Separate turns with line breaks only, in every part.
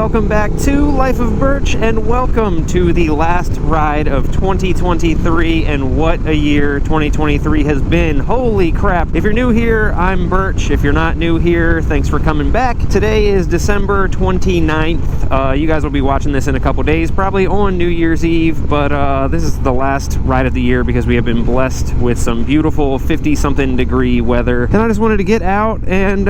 welcome back to Life of Birch, and welcome to the last ride of 2023, and what a year 2023 has been. Holy crap. If you're new here, I'm Birch. If you're not new here, thanks for coming back. Today is December 29th. You guys will be watching this in a couple days, probably on New Year's Eve, but this is the last ride of the year because we have been blessed with some beautiful 50-something degree weather, and I just wanted to get out and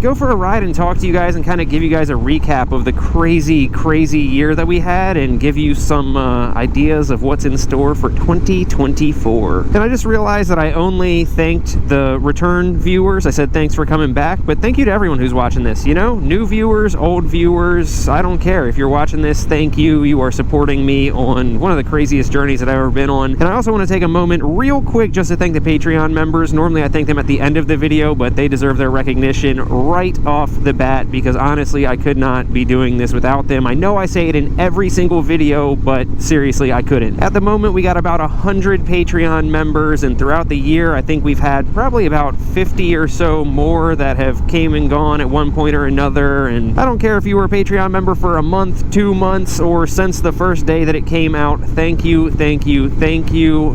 go for a ride and talk to you guys and kind of give you guys a recap of the crazy year that we had and give you some ideas of what's in store for 2024. And I just realized that I only thanked the return viewers. I said thanks for coming back, but thank you to everyone who's watching this. You know, new viewers, old viewers, I don't care. If you're watching this, thank you. You are supporting me on one of the craziest journeys that I've ever been on. And I also want to take a moment real quick just to thank the Patreon members. Normally I thank them at the end of the video, but they deserve their recognition right off the bat because honestly I could not be doing this without them. I know I say it in every single video, but seriously I couldn't. At the moment we got about 100 Patreon members, and throughout the year I think we've had probably about 50 or so more that have came and gone at one point or another. And I don't care if you were a Patreon member for a month, 2 months, or since the first day that it came out. Thank you.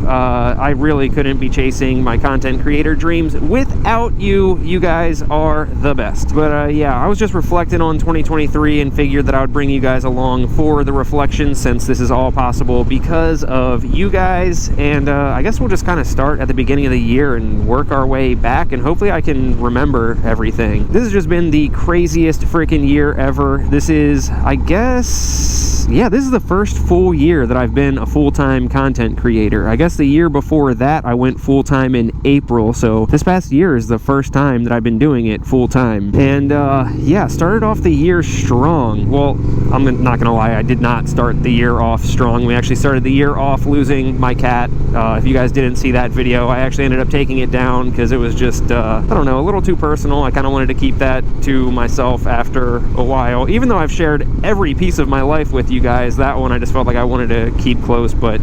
I really couldn't be chasing my content creator dreams without you. You guys are the best. But yeah, I was just reflecting on 2023 and figured that I would bring you guys along for the reflection, since this is all possible because of you guys. And I guess we'll just kind of start at the beginning of the year and work our way back, and hopefully I can remember everything. This has just been the craziest freaking year ever. This is, I guess, yeah, this is the first full year that I've been a full-time content creator. I guess the year before that I went full-time in April, so this past year is the first time that I've been doing it full-time. And yeah, started off the year strong. Well, I'm not gonna lie, I did not start the year off strong. We actually started the year off losing my cat. If you guys didn't see that video, I actually ended up taking it down because it was just I don't know, a little too personal. I kind of wanted to keep that to myself after a while. Even though I've shared every piece of my life with you guys, that one I just felt like I wanted to keep close. But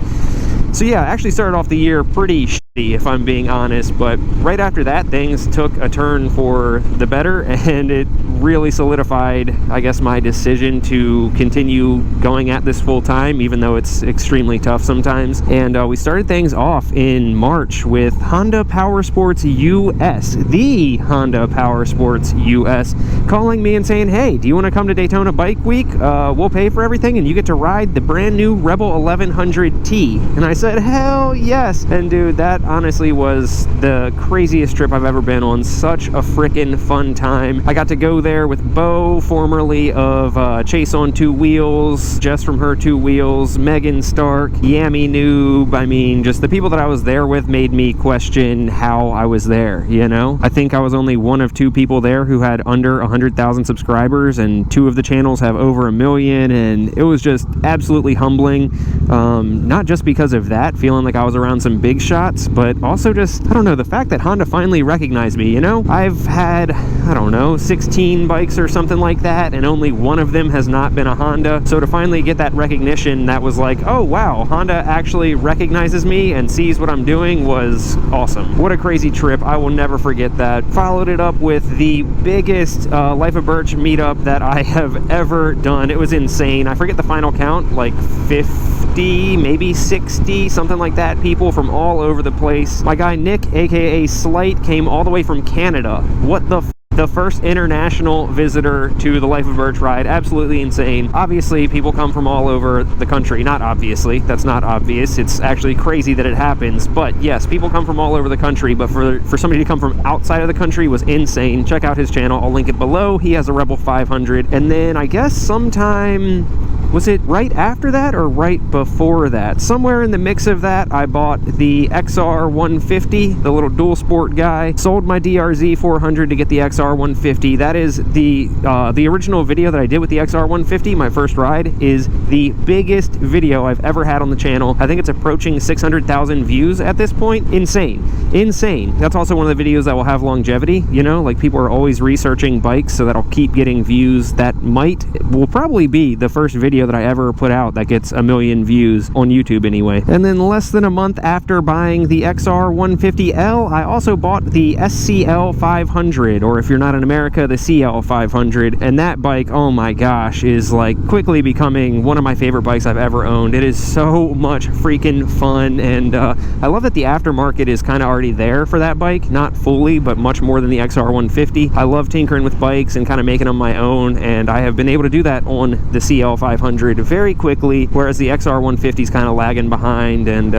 so yeah, I actually started off the year pretty shitty, if I'm being honest, but right after that things took a turn for the better, and it really solidified, I guess, my decision to continue going at this full time, even though it's extremely tough sometimes. And we started things off in March with Honda Power Sports US, the Honda Power Sports US, calling me and saying, hey, do you want to come to Daytona Bike Week? We'll pay for everything and you get to ride the brand new Rebel 1100T. And I said, hell yes. And dude, that honestly was the craziest trip I've ever been on. Such a freaking fun time. I got to go there with Bo, formerly of Chase on Two Wheels, Jess from Her Two Wheels, Megan Stark, Yami Noob. I mean, just the people that I was there with made me question how I was there, you know? I think I was only one of 2 people there who had under 100,000 subscribers, and 2 of the channels have over 1 million, and it was just absolutely humbling. Not just because of that, feeling like I was around some big shots, but also just, I don't know, the fact that Honda finally recognized me, you know? I've had, I don't know, 16 bikes or something like that, and only one of them has not been a Honda. So to finally get that recognition, that was like, oh wow, Honda actually recognizes me and sees what I'm doing, was awesome. What a crazy trip. I will never forget that. Followed it up with the biggest Life of Birch meetup that I have ever done. It was insane. I forget the final count, like 50, maybe 60, something like that. People from all over the place. My guy Nick, aka Slight, came all the way from Canada. What the the first international visitor to the Life of Birch ride. Absolutely insane. Obviously, people come from all over the country. Not obviously. That's not obvious. It's actually crazy that it happens. But yes, people come from all over the country. But for somebody to come from outside of the country was insane. Check out his channel. I'll link it below. He has a Rebel 500. And then I guess sometime... was it right after that or right before that? Somewhere in the mix of that, I bought the XR 150, the little dual sport guy. Sold my DRZ 400 to get the XR 150. That is the original video that I did with the XR 150, my first ride, is the biggest video I've ever had on the channel. I think it's approaching 600,000 views at this point. Insane. Insane. That's also one of the videos that will have longevity, you know, like people are always researching bikes, so that'll keep getting views. That will probably be the first video video that I ever put out that gets 1 million views on YouTube anyway. And then less than a month after buying the XR150L, I also bought the SCL 500, or if you're not in America, the CL 500. And that bike, oh my gosh, is like quickly becoming one of my favorite bikes I've ever owned. It is so much freaking fun, and I love that the aftermarket is kind of already there for that bike. Not fully, but much more than the XR150. I love tinkering with bikes and kind of making them my own, and I have been able to do that on the CL500 very quickly, whereas the XR150 is kind of lagging behind, and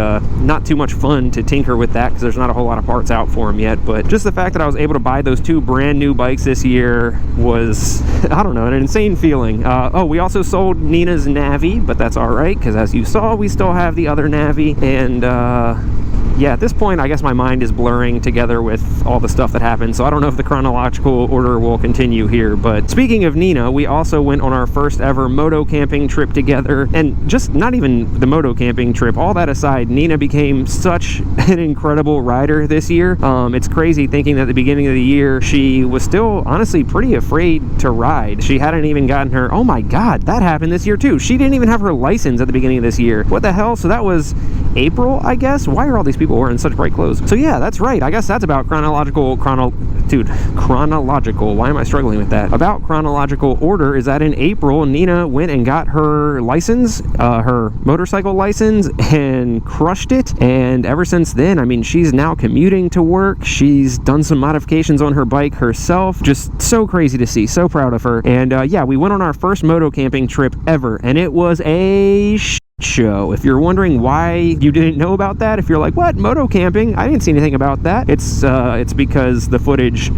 not too much fun to tinker with that because there's not a whole lot of parts out for them yet. But just the fact that I was able to buy those two brand new bikes this year was, I don't know, an insane feeling. Oh, we also sold Nina's Navi, but that's all right because as you saw, we still have the other Navi, and yeah, at this point, I guess my mind is blurring together with all the stuff that happened, so I don't know if the chronological order will continue here. But speaking of Nina, we also went on our first ever moto camping trip together, and just not even the moto camping trip, all that aside, Nina became such an incredible rider this year. It's crazy thinking that at the beginning of the year, she was still honestly pretty afraid to ride. She hadn't even gotten her, oh my god, that happened this year too. She didn't even have her license at the beginning of this year. What the hell? So that was April, I guess? Why are all these people wearing such bright clothes? So yeah, that's right. I guess that's about chronological, why am I struggling with that? About chronological order is that in April, Nina went and got her license, her motorcycle license, and crushed it. And ever since then, I mean, she's now commuting to work. She's done some modifications on her bike herself. Just so crazy to see. So proud of her. And yeah, we went on our first moto camping trip ever, and it was a show. If you're wondering why you didn't know about that, if you're like, what, moto camping? I didn't see anything about that. It's because the footage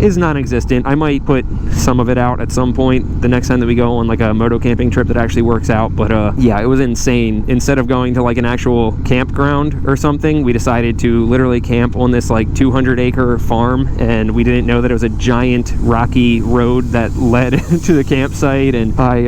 is non-existent. I might put some of it out at some point the next time that we go on like a moto camping trip that actually works out. But yeah, it was insane. Instead of going to like an actual campground or something, we decided to literally camp on this like 200-acre farm, and we didn't know that it was a giant rocky road that led to the campsite. And I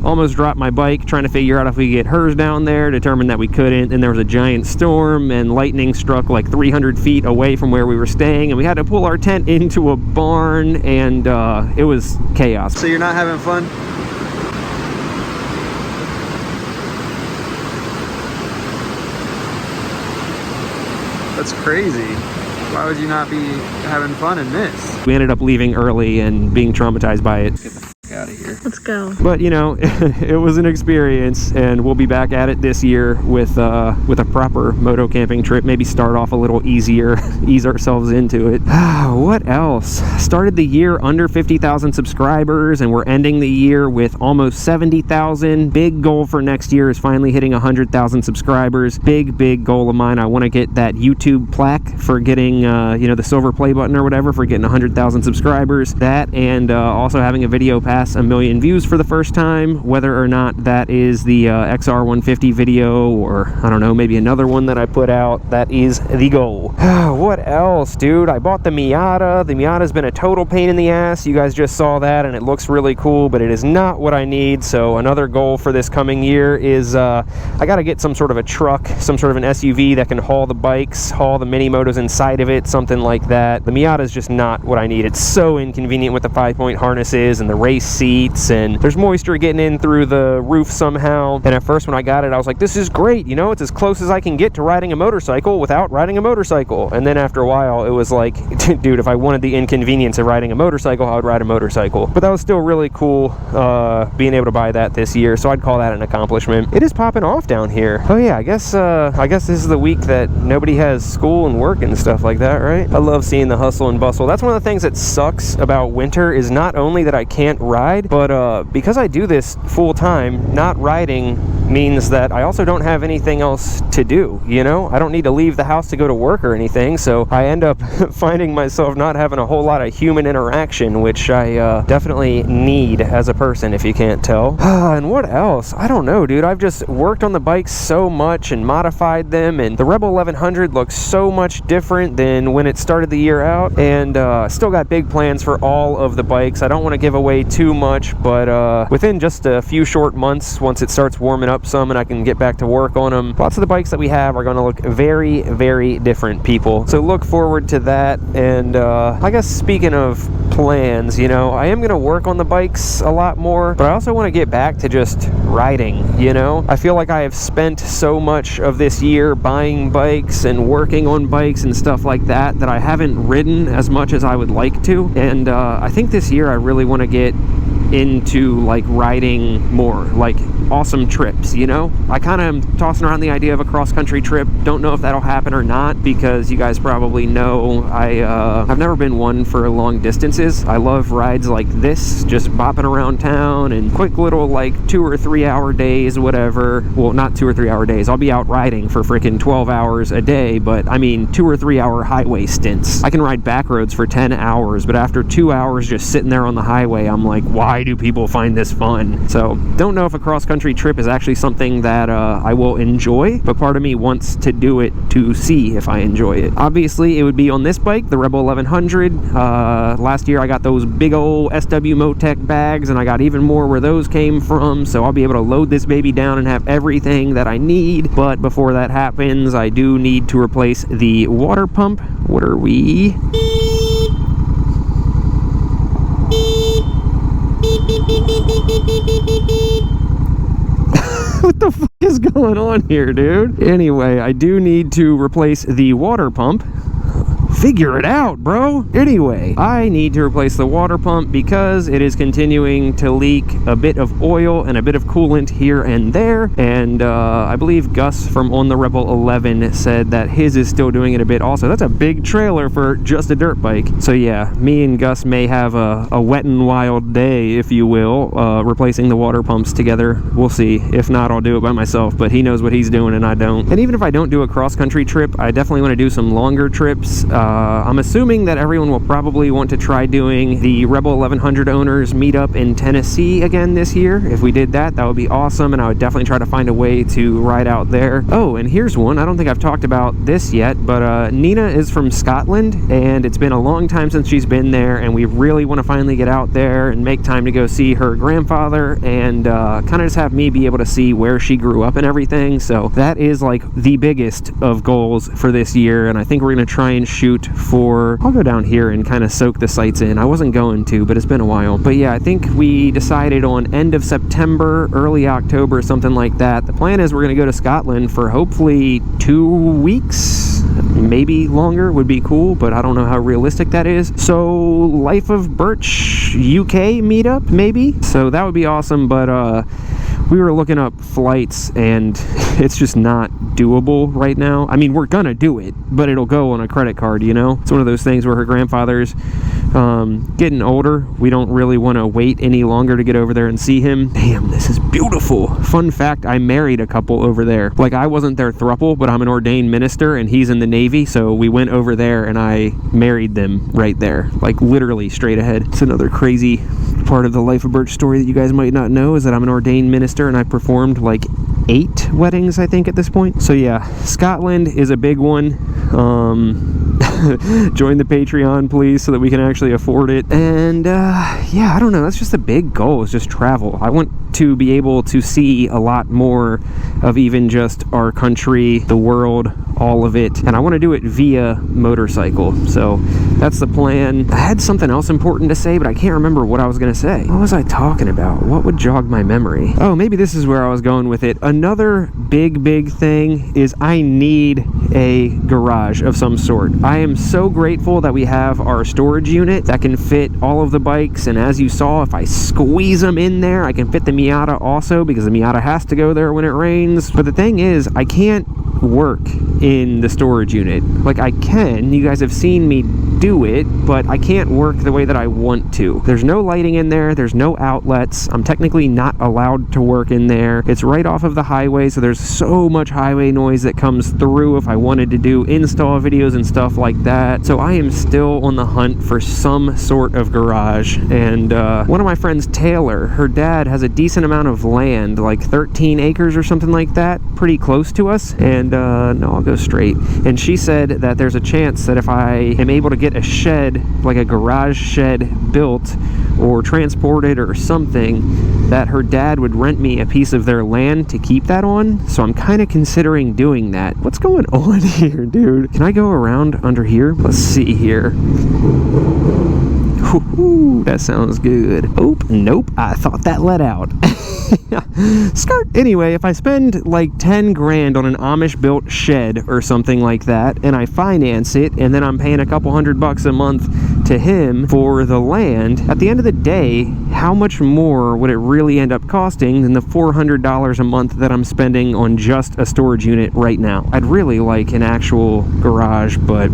almost dropped my bike trying to figure out if we could get hers down there, determined that we couldn't, and there was a giant storm and lightning struck like 300 feet away from where we were staying, and we had to pull our tent into a barn, and it was chaos.
So you're not having fun? That's crazy. Why would you not be having fun in this?
We ended up leaving early and being traumatized by it. Get the fuck out of here.
Let's go.
But you know, it was an experience, and we'll be back at it this year with a proper moto camping trip. Maybe start off a little easier, ease ourselves into it. What else? Started the year under 50,000 subscribers, and we're ending the year with almost 70,000. Big goal for next year is finally hitting 100,000 subscribers. Big goal of mine. I want to get that YouTube plaque for getting you know, the silver play button or whatever for getting 100,000 subscribers. That, and also having a video pass 1 million views for the first time, whether or not that is the XR150 video or I don't know, maybe another one that I put out. That is the goal. What else, dude? I bought the Miata. The Miata's been a total pain in the ass. You guys just saw that, and it looks really cool, but it is not what I need. So another goal for this coming year is I gotta get some sort of a truck, some sort of an SUV that can haul the bikes, haul the mini motos inside of it, something like that. The Miata is just not what I need. It's so inconvenient with the 5-point harnesses and the race seats, and there's moisture getting in through the roof somehow. And at first when I got it, I was like, this is great, you know, it's as close as I can get to riding a motorcycle without riding a motorcycle. And then after a while it was like, dude, if I wanted the inconvenience of riding a motorcycle, I would ride a motorcycle. But that was still really cool, being able to buy that this year, so I'd call that an accomplishment. It is popping off down here. Oh yeah, I guess this is the week that nobody has school and work and stuff like that, right? I love seeing the hustle and bustle. That's one of the things that sucks about winter, is not only that I can't ride, but because I do this full time, not riding means that I also don't have anything else to do, you know? I don't need to leave the house to go to work or anything, so I end up finding myself not having a whole lot of human interaction, which I definitely need as a person, if you can't tell. And what else? I don't know, dude. I've just worked on the bikes so much and modified them, and the Rebel 1100 looks so much different than when it started the year out, and still got big plans for all of the bikes. I don't want to give away too much, but within just a few short months, once it starts warming up up some and I can get back to work on them. Lots of the bikes that we have are going to look very, very different, people. So look forward to that. And I guess speaking of plans, you know, I am going to work on the bikes a lot more, but I also want to get back to just riding, you know. I feel like I have spent so much of this year buying bikes and working on bikes and stuff like that I haven't ridden as much as I would like to. And I think this year I really want to get into like riding more, like awesome trips, you know. I kind of am tossing around the idea of a cross-country trip. Don't know if that'll happen or not, because you guys probably know I've never been one for long distances. I love rides like this, just bopping around town and quick little like 2 or 3 hour days, whatever. Well, not 2 or 3 hour days. I'll be out riding for freaking 12 hours a day, but I mean 2 or 3 hour highway stints. I can ride back roads for 10 hours, but after 2 hours just sitting there on the highway, I'm like, why do people find this fun? So don't know if a cross-country trip is actually something that I will enjoy, but part of me wants to do it to see if I enjoy it. Obviously, it would be on this bike, the Rebel 1100. Last year I got those big old SW Motec bags, and I got even more where those came from, so I'll be able to load this baby down and have everything that I need. But before that happens, I do need to replace the water pump. What are we? What the fuck is going on here, dude? Anyway, I do need to replace the water pump. Figure it out, bro. Anyway, I need to replace the water pump because it is continuing to leak a bit of oil and a bit of coolant here and there. And I believe Gus from On the Rebel 11 said that his is still doing it a bit also. That's a big trailer for just a dirt bike. So yeah, me and Gus may have a wet and wild day, if you will, replacing the water pumps together. We'll see. If not, I'll do it by myself, but he knows what he's doing and I don't. And even if I don't do a cross-country trip, I definitely want to do some longer trips. I'm assuming that everyone will probably want to try doing the Rebel 1100 owners meetup in Tennessee again this year. If we did that, that would be awesome, and I would definitely try to find a way to ride out there. Oh, and here's one. I don't think I've talked about this yet, but Nina is from Scotland, and it's been a long time since she's been there, and we really want to finally get out there and make time to go see her grandfather and kind of just have me be able to see where she grew up and everything. So that is like the biggest of goals for this year, and I think we're going to try and shoot for... I'll go down here and kind of soak the sights in. I wasn't going to, but it's been a while. But yeah, I think we decided on end of September, early October, something like that. The plan is we're going to go to Scotland for hopefully 2 weeks. Maybe longer would be cool, but I don't know how realistic that is. So LifeOfBurch UK meetup, maybe? So that would be awesome, but we were looking up flights and it's just not doable right now. I mean, we're gonna do it, but it'll go on a credit card, you know? It's one of those things where her grandfather's getting older. We don't really want to wait any longer to get over there and see him. Damn, this is beautiful. Fun fact, I married a couple over there. Like, I wasn't their throuple, but I'm an ordained minister and he's in the Navy, so we went over there and I married them right there. Like, literally straight ahead. It's another crazy part of the Life of Birch story that you guys might not know, is that I'm an ordained minister and I performed like 8 weddings, I think, at this point. So yeah, Scotland is a big one. Join the Patreon, please, so that we can actually afford it. And yeah, I don't know, that's just a big goal, is just travel. I want to be able to see a lot more of even just our country, the world, all of it, and I want to do it via motorcycle. So that's the plan. I had something else important to say, but I can't remember what I was going to say. What was I talking about? What would jog my memory? Oh, maybe this is where I was going with it. Another big thing is I need a garage of some sort. I am so grateful that we have our storage unit that can fit all of the bikes, and as you saw, if I squeeze them in there, I can fit the Miata also, because the Miata has to go there when it rains. But the thing is, I can't work in the storage unit. Like, I can, you guys have seen me do it, but I can't work the way that I want to. There's no lighting in there, there's no outlets, I'm technically not allowed to work in there. It's right off of the highway, so there's so much highway noise that comes through if I wanted to do install videos and stuff like that. So I am still on the hunt for some sort of garage. And one of my friends, Taylor, her dad has a decent amount of land, like 13 acres or something like that, pretty close to us, and And no, I'll go straight. And she said that there's a chance that if I am able to get a shed, like a garage shed built or transported or something, that her dad would rent me a piece of their land to keep that on. So I'm kind of considering doing that. What's going on here, dude? Can I go around under here? Let's see here. Ooh, that sounds good. Oh, nope. I thought that let out. Skirt. Anyway, if I spend like 10 grand on an Amish built shed or something like that, and I finance it, and then I'm paying a couple $100 a month to him for the land, at the end of the day, how much more would it really end up costing than the $400 a month that I'm spending on just a storage unit right now? I'd really like an actual garage, but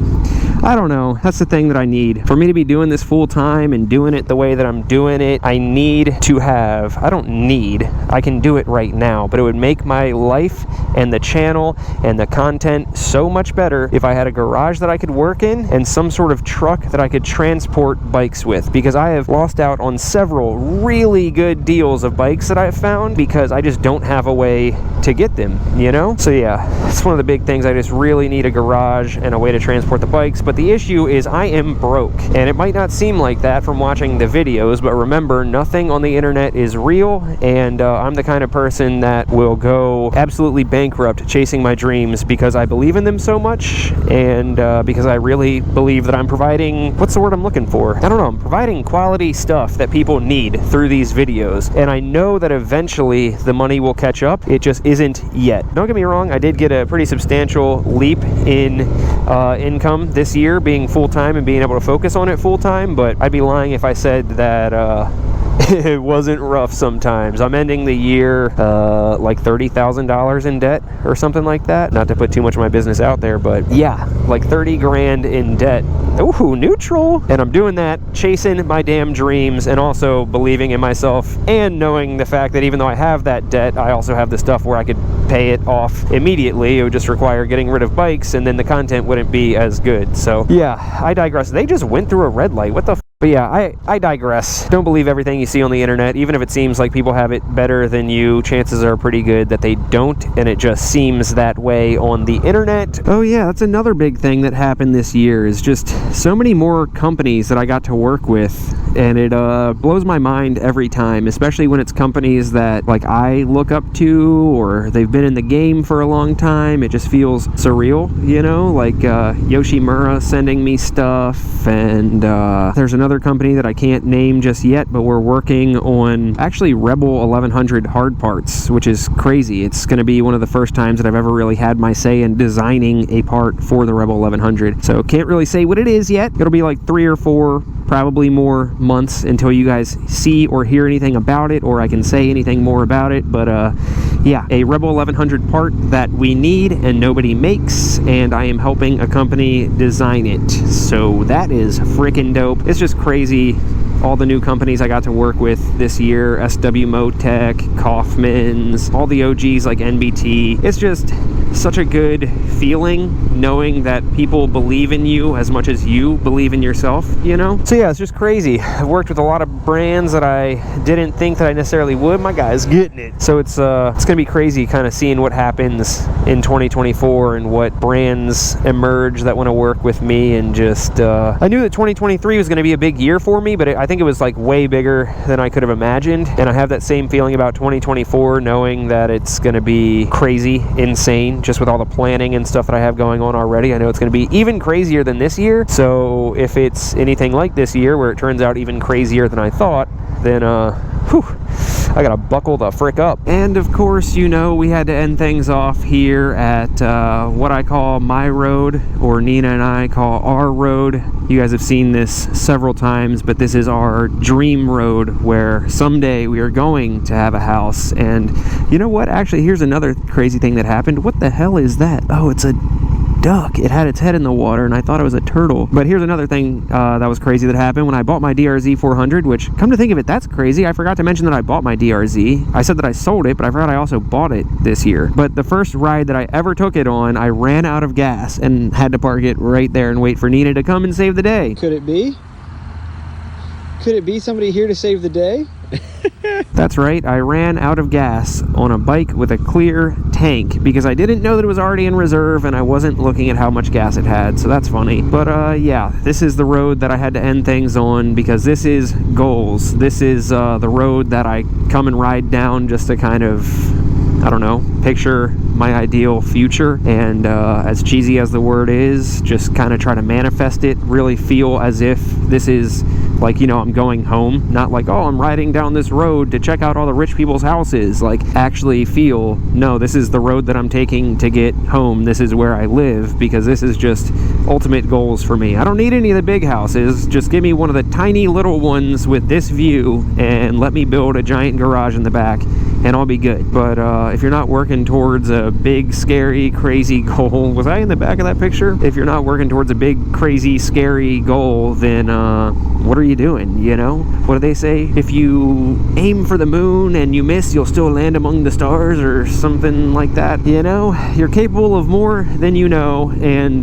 I don't know. That's the thing that I need. For me to be doing this full time and doing it the way that I'm doing it, I need to have, I can do it right now, but it would make my life and the channel and the content so much better if I had a garage that I could work in and some sort of truck that I could transport bikes with, because I have lost out on several really good deals of bikes that I've found because I just don't have a way to get them, you know? So yeah, that's one of the big things. I just really need a garage and a way to transport the bikes. But the issue is I am broke, and it might not seem like that from watching the videos, but remember, nothing on the internet is real, and I'm the kind of person that will go absolutely bankrupt chasing my dreams because I believe in them so much, and because I really believe that I'm providing, what's the word I'm looking for? I don't know, I'm providing quality stuff that people need through these videos, and I know that eventually the money will catch up. It just isn't yet. Don't get me wrong, I did get a pretty substantial leap in income this year, being full-time and being able to focus on it full-time, but I'd be lying if I said that it wasn't rough sometimes. I'm ending the year like $30,000 in debt or something like that. Not to put too much of my business out there, but yeah, like 30 grand in debt. Ooh, neutral. And I'm doing that, chasing my damn dreams, and also believing in myself and knowing the fact that even though I have that debt, I also have the stuff where I could pay it off immediately. It would just require getting rid of bikes, and then the content wouldn't be as good. So yeah, I digress. They just went through a red light. What the But yeah, I digress. Don't believe everything you see on the internet. Even if it seems like people have it better than you, chances are pretty good that they don't, and it just seems that way on the internet. Oh yeah, that's another big thing that happened this year, is just so many more companies that I got to work with, and it blows my mind every time, especially when it's companies that like I look up to, or they've been in the game for a long time. It just feels surreal, you know, like Yoshimura sending me stuff, and there's another company that I can't name just yet, but we're working on actually Rebel 1100 hard parts, which is crazy. It's going to be one of the first times that I've ever really had my say in designing a part for the Rebel 1100. So can't really say what it is yet. It'll be like 3 or 4, probably more months until you guys see or hear anything about it, or I can say anything more about it. But yeah, a Rebel 1100 part that we need and nobody makes, and I am helping a company design it. So that is freaking dope. It's just crazy, all the new companies I got to work with this year. SW Motec, Kaufman's, all the OGs like NBT. It's just such a good feeling knowing that people believe in you as much as you believe in yourself, you know? So yeah, it's just crazy. I've worked with a lot of brands that I didn't think that I necessarily would. My guy's getting it. So it's gonna be crazy kind of seeing what happens in 2024 and what brands emerge that want to work with me. And just I knew that 2023 was going to be a big year for me, but I think it was like way bigger than I could have imagined. And I have that same feeling about 2024, knowing that it's going to be crazy, insane, just with all the planning and stuff that I have going on already. I know it's going to be even crazier than this year. So if it's anything like this year, where it turns out even crazier than I thought, then whew, I gotta buckle the frick up. And of course, you know, we had to end things off here at what I call my road, or Nina and I call our road. You guys have seen this several times, but this is our dream road, where someday we are going to have a house. And you know what? Actually, here's another crazy thing that happened. What the hell is that? Oh, it's a duck. It had its head in the water, and I thought it was a turtle. But here's another thing that was crazy that happened when I bought my DRZ 400, which, come to think of it, that's crazy. I forgot to mention that I bought my DRZ. I said that I sold it, but I forgot I also bought it this year. But the first ride that I ever took it on, I ran out of gas and had to park it right there and wait for Nina to come and save the day.
Could it be? Could it be somebody here to save the day?
That's right, I ran out of gas on a bike with a clear tank because I didn't know that it was already in reserve and I wasn't looking at how much gas it had, so that's funny. But yeah, this is the road that I had to end things on because this is goals. This is the road that I come and ride down just to kind of, I don't know, picture my ideal future, and as cheesy as the word is, just kind of try to manifest it, really feel as if this is like, you know, I'm going home, not like, oh, I'm riding down this road to check out all the rich people's houses. Like, actually feel, no, this is the road that I'm taking to get home. This is where I live, because this is just ultimate goals for me. I don't need any of the big houses. Just give me one of the tiny little ones with this view and let me build a giant garage in the back and I'll be good. But if you're not working towards a big, scary, crazy goal, was I in the back of that picture? If you're not working towards a big, crazy, scary goal, then what are you doing, you know? What do they say? If you aim for the moon and you miss, you'll still land among the stars, or something like that, you know? You're capable of more than you know, and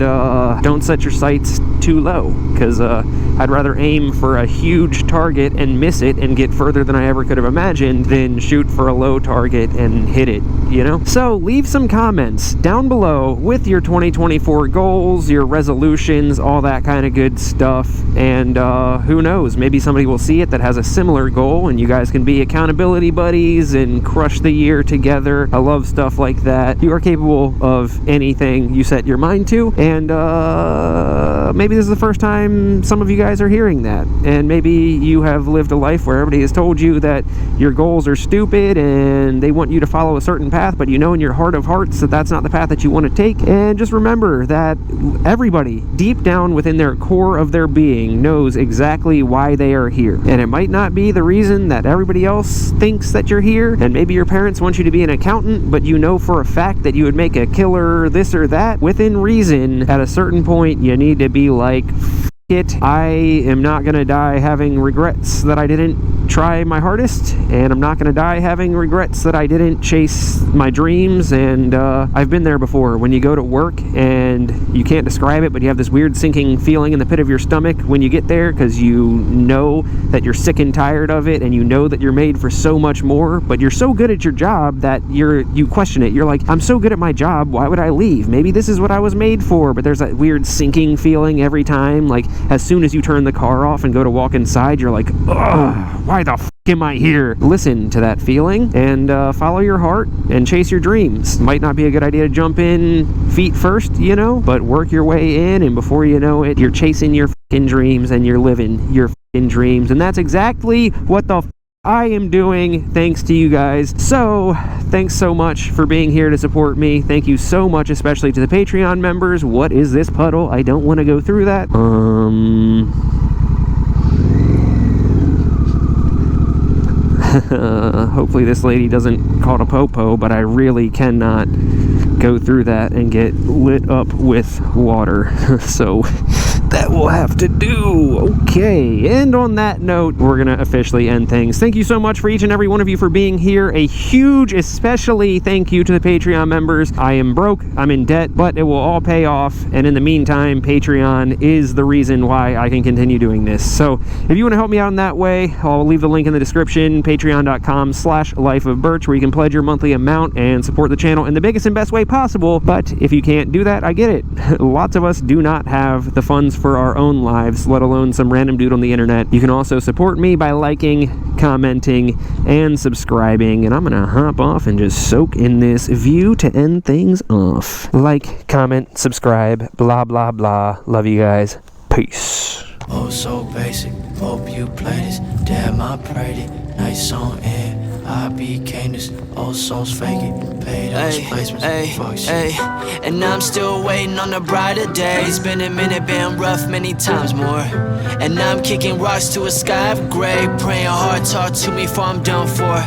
don't set your sights too low, because I'd rather aim for a huge target and miss it and get further than I ever could have imagined than shoot for a low target and hit it, you know? So leave some comments down below with your 2024 goals, your resolutions, all that kind of good stuff, and who knows, maybe somebody will see it that has a similar goal and you guys can be accountability buddies and crush the year together. I love stuff like that. You are capable of anything you set your mind to, and maybe this is the first time some of you guys are hearing that, and maybe you have lived a life where everybody has told you that your goals are stupid and they want you to follow a certain path, but you know in your heart of hearts that that's not the path that you want to take. And just remember that everybody deep down within their core of their being knows exactly why they are here, and it might not be the reason that everybody else thinks that you're here, and maybe your parents want you to be an accountant, but you know for a fact that you would make a killer this or that. Within reason, at a certain point you need to be like, it, I am not gonna die having regrets that I didn't try my hardest, and I'm not gonna die having regrets that I didn't chase my dreams. And I've been there before, when you go to work and you can't describe it, but you have this weird sinking feeling in the pit of your stomach when you get there, because you know that you're sick and tired of it, and you know that you're made for so much more, but you're so good at your job that you question it. You're like, I'm so good at my job, why would I leave? Maybe this is what I was made for. But there's that weird sinking feeling every time, like as soon as you turn the car off and go to walk inside, you're like, ugh, why the f am I here? Listen to that feeling and follow your heart and chase your dreams. Might not be a good idea to jump in feet first, you know, but work your way in, and before you know it, you're chasing your f***ing dreams and you're living your f***ing dreams. And that's exactly what the f I am doing, thanks to you guys. So thanks so much for being here to support me. Thank you so much, especially to the Patreon members. What is this puddle? I don't want to go through that. Hopefully this lady doesn't call it a popo, but I really cannot go through that and get lit up with water. So that will have to do. Okay, and on that note, we're gonna officially end things. Thank you so much for each and every one of you for being here. A huge, especially thank you to the Patreon members. I am broke, I'm in debt, but it will all pay off, and in the meantime, Patreon is the reason why I can continue doing this. So if you want to help me out in that way, I'll leave the link in the description, patreon.com/lifeofbirch, where you can pledge your monthly amount and support the channel in the biggest and best way possible. But if you can't do that, I get it. Lots of us do not have the funds for our own lives, let alone some random dude on the internet. You can also support me by liking, commenting, and subscribing, and I'm gonna hop off and just soak in this view to end things off. Like, comment, subscribe, blah blah blah. Love you guys. Peace.
Oh, so basic, hope you play this. Damn, I prayed it. Nice song, and I became this. Old songs fake it. Paid those placements. Fuck shit. And I'm still waiting on the brighter days. Been a minute, been rough many times more. And I'm kicking rocks to a sky of gray. Praying hard, talk to me before I'm done for.